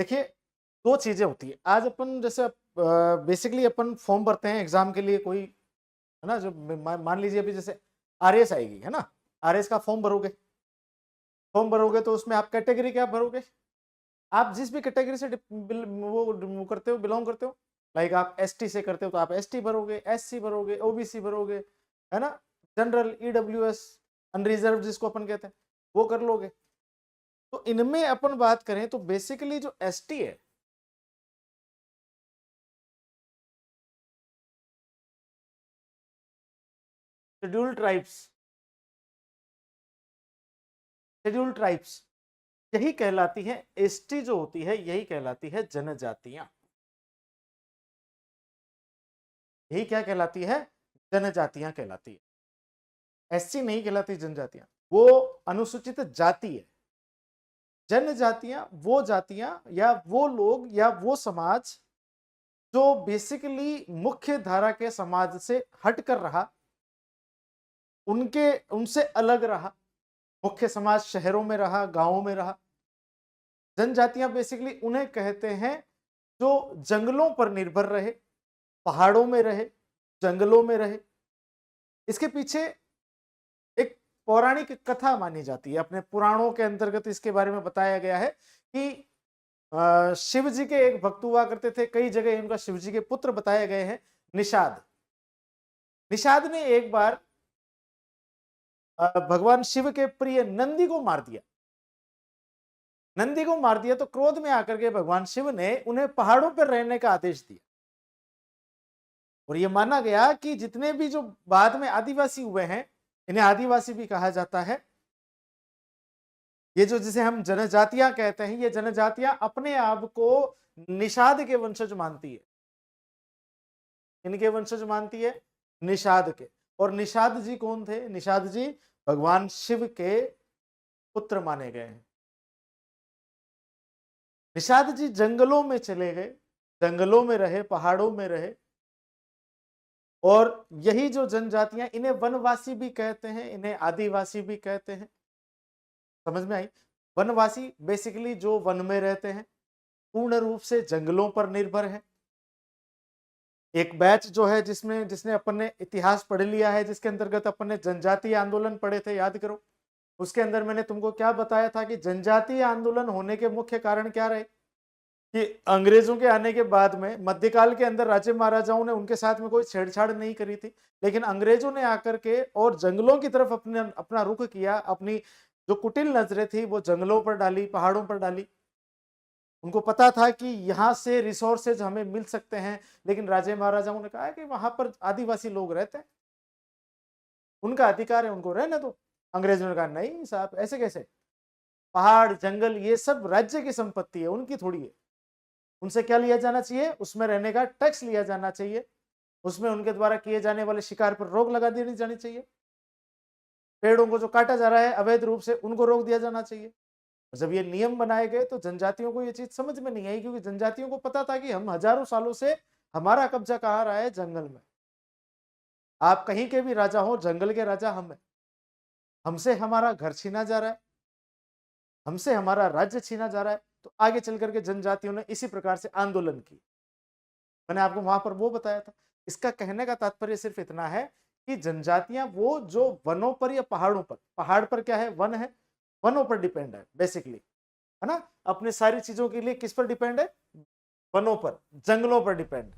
देखिए, 2 चीज़ें होती है। आज अपन जैसे बेसिकली अपन फॉर्म भरते हैं एग्ज़ाम के लिए कोई, है ना? जो मान लीजिए अभी जैसे आरएएस आएगी, है ना? आरएएस का फॉर्म भरोगे तो उसमें आप कैटेगरी क्या भरोगे? आप जिस भी कैटेगरी से वो करते हो, बिलॉन्ग करते हो, लाइक आप एसटी से करते हो तो आप एसटी भरोगे, एससी भरोगे, ओबीसी भरोगे, है ना? जनरल, ईडब्ल्यूएस, अनरिजर्व्ड जिसको अपन कहते हैं, वो कर लोगे। तो इनमें अपन बात करें तो बेसिकली जो एसटी है, शेड्यूल्ड ट्राइब्स, शेड्यूल्ड ट्राइब्स यही कहलाती है। एसटी जो होती है यही कहलाती है जनजातियां। यही क्या कहलाती है? जनजातियां कहलाती है। एससी नहीं कहलाती जनजातियां, वो अनुसूचित जाति है। जनजातियां वो जातियां या वो लोग या वो समाज जो बेसिकली मुख्य धारा के समाज से हट कर रहा, उनके उनसे अलग रहा। मुख्य समाज शहरों में रहा, गांवों में रहा। जनजातियां बेसिकली उन्हें कहते हैं जो जंगलों पर निर्भर रहे, पहाड़ों में रहे, जंगलों में रहे। इसके पीछे एक पौराणिक कथा मानी जाती है। अपने पुराणों के अंतर्गत इसके बारे में बताया गया है कि शिव जी के एक भक्त हुआ करते थे। कई जगह इनका शिव जी के पुत्र बताए गए हैं। निषाद, निषाद ने एक बार भगवान शिव के प्रिय नंदी को मार दिया। नंदी को मार दिया तो क्रोध में आकर के भगवान शिव ने उन्हें पहाड़ों पर रहने का आदेश दिया। और यह माना गया कि जितने भी जो बाद में आदिवासी हुए हैं, इन्हें आदिवासी भी कहा जाता है। ये जो जिसे हम जनजातियां कहते हैं, ये जनजातियां अपने आप को निषाद के वंशज मानती है। इनके वंशज मानती है निषाद के। और निषाद जी कौन थे? निषाद जी भगवान शिव के पुत्र माने गए हैं। निषाद जी जंगलों में चले गए, जंगलों में रहे, पहाड़ों में रहे। और यही जो जनजातियां, इन्हें वनवासी भी कहते हैं, इन्हें आदिवासी भी कहते हैं। समझ में आई? वनवासी बेसिकली जो वन में रहते हैं, पूर्ण रूप से जंगलों पर निर्भर है। एक बैच जो है जिसमें जिसने अपन ने इतिहास पढ़ लिया है, जिसके अंतर्गत अपन ने जनजातीय आंदोलन पढ़े थे, याद करो। उसके अंदर मैंने तुमको क्या बताया था कि जनजातीय आंदोलन होने के मुख्य कारण क्या रहे? कि अंग्रेजों के आने के बाद में मध्यकाल के अंदर राजे महाराजाओं ने उनके साथ में कोई छेड़छाड़ नहीं करी थी, लेकिन अंग्रेजों ने आकर के और जंगलों की तरफ अपना रुख किया। अपनी जो कुटिल नजरें थी वो जंगलों पर डाली, पहाड़ों पर डाली। उनको पता था कि यहाँ से रिसोर्सेज हमें मिल सकते हैं, लेकिन राजे महाराजाओं ने कहा कि वहां पर आदिवासी लोग रहते हैं, उनका अधिकार है, उनको रहने दो। अंग्रेजों ने कहा नहीं साहब, ऐसे कैसे? पहाड़, जंगल ये सब राज्य की संपत्ति है, उनकी थोड़ी है। उनसे क्या लिया जाना चाहिए? उसमें रहने का टैक्स लिया जाना चाहिए। उसमें उनके द्वारा किए जाने वाले शिकार पर रोक लगा दी जानी चाहिए। पेड़ों को जो काटा जा रहा है अवैध रूप से, उनको रोक दिया जाना चाहिए। जब ये नियम बनाए गए तो जनजातियों को ये चीज समझ में नहीं आई, क्योंकि जनजातियों को पता था कि हम हजारों सालों से, हमारा कब्जा कहाँ रहा है? जंगल में। आप कहीं के भी राजा हो, जंगल के राजा हम हैं। हमसे हमारा घर छीना जा रहा है, हमसे हमारा राज्य छीना जा रहा है। तो आगे चल करके जनजातियों ने इसी प्रकार से आंदोलन की। मैंने आपको वहां पर वो बताया था। इसका कहने का तात्पर्य सिर्फ इतना है कि जनजातियां वो जो वनों पर या पहाड़ों पर, पहाड़ पर क्या है? वन है, वनों पर डिपेंड है बेसिकली, है ना? अपने सारी चीजों के लिए किस पर डिपेंड है? वनों पर, जंगलों पर डिपेंड।